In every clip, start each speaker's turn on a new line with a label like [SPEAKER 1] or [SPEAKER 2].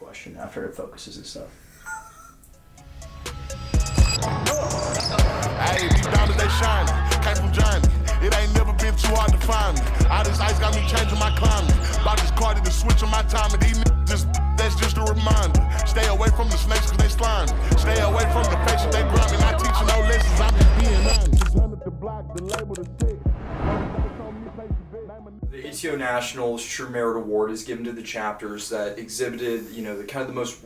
[SPEAKER 1] question after it focuses and stuff.
[SPEAKER 2] Hey, these diamonds, they shining. Came from Johnny. It ain't never been too hard to find me. All this ice got me changing my climate. Bought this car to switch on my time, and these niggas that's just a reminder. Stay away from the snakes cause they slimy. Stay away from the patients, they grimy. Not teaching no lessons, I'm just being honest. Just hunted the block, the label, the stick.
[SPEAKER 3] The ATO Nationals True Merit Award is given to the chapters that exhibited, the kind of the most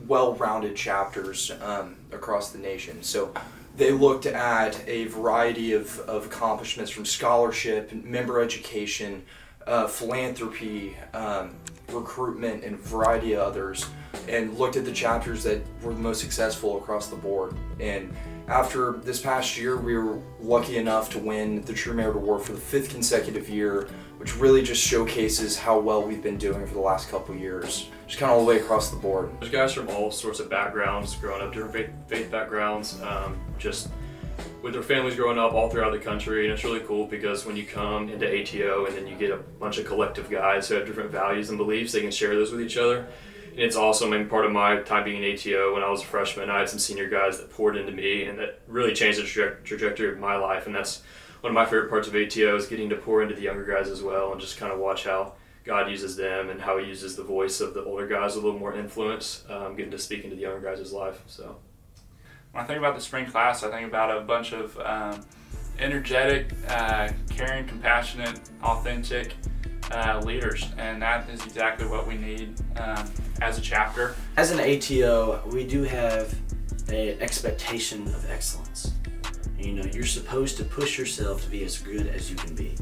[SPEAKER 3] well-rounded chapters across the nation. So they looked at a variety of accomplishments from scholarship, member education, philanthropy, recruitment, and a variety of others, and looked at the chapters that were the most successful across the board. And after this past year, we were lucky enough to win the True Merit Award for the 5th consecutive year, which really just showcases how well we've been doing for the last couple of years, just kind of all the way across the board.
[SPEAKER 4] There's guys from all sorts of backgrounds, growing up, different faith backgrounds, just with their families growing up all throughout the country. And it's really cool because when you come into ATO and then you get a bunch of collective guys who have different values and beliefs, they can share those with each other. And it's awesome. I mean, part of my time being in ATO, when I was a freshman, I had some senior guys that poured into me, and that really changed the trajectory of my life. And that's one of my favorite parts of ATO, is getting to pour into the younger guys as well, and just kind of watch how God uses them and how He uses the voice of the older guys with a little more influence, getting to speak into the younger guys' life. So,
[SPEAKER 5] when I think about the spring class, I think about a bunch of energetic, caring, compassionate, authentic leaders, and that is exactly what we need as a chapter.
[SPEAKER 6] As an ATO, we do have an expectation of excellence. You're supposed to push yourself to be as good as you can be.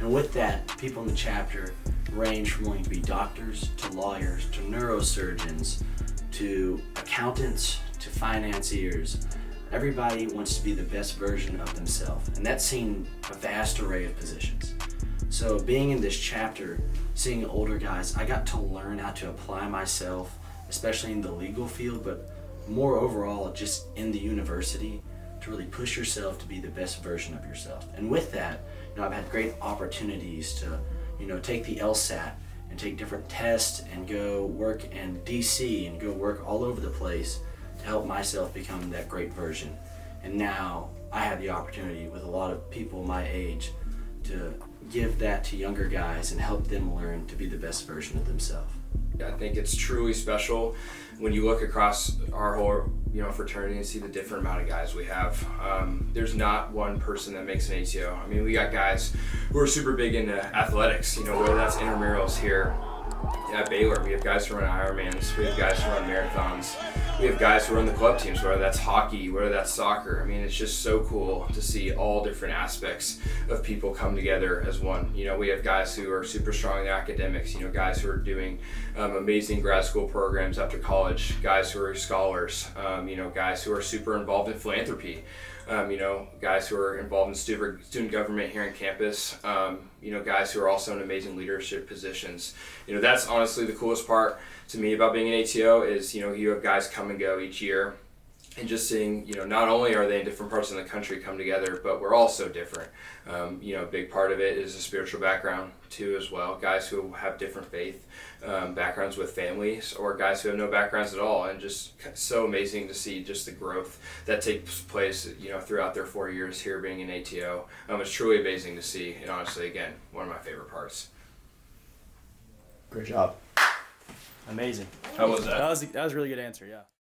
[SPEAKER 6] And with that, people in the chapter range from wanting to be doctors, to lawyers, to neurosurgeons, to accountants, to financiers. Everybody wants to be the best version of themselves, and that's seen a vast array of positions. So being in this chapter, seeing older guys, I got to learn how to apply myself, especially in the legal field, but more overall just in the university, to really push yourself to be the best version of yourself. And with that, I've had great opportunities to, take the LSAT and take different tests and go work in DC and go work all over the place to help myself become that great version. And now I have the opportunity with a lot of people my age to give that to younger guys and help them learn to be the best version of themselves.
[SPEAKER 3] I think it's truly special when you look across our whole fraternity and see the different amount of guys we have. There's not one person that makes an ATO. I mean, we got guys who are super big into athletics, whether that's intramurals here at Baylor. We have guys who run Ironmans, we have guys who run marathons, we have guys who run the club teams, whether that's hockey, whether that's soccer. I mean, it's just so cool to see all different aspects of people come together as one. We have guys who are super strong in academics, guys who are doing amazing grad school programs after college, guys who are scholars, guys who are super involved in philanthropy, guys who are involved in student government here on campus, guys who are also in amazing leadership positions. That's honestly the coolest part to me about being an ATO is, you have guys come and go each year, and just seeing, not only are they in different parts of the country come together, but we're all so different. A big part of it is a spiritual background too as well. Guys who have different faith backgrounds with families, or guys who have no backgrounds at all, and just so amazing to see just the growth that takes place, throughout their 4 years here being an ATO. It's truly amazing to see, and honestly, again, one of my favorite parts.
[SPEAKER 1] Great job. Amazing.
[SPEAKER 5] How was that?
[SPEAKER 1] That was a really good answer, yeah.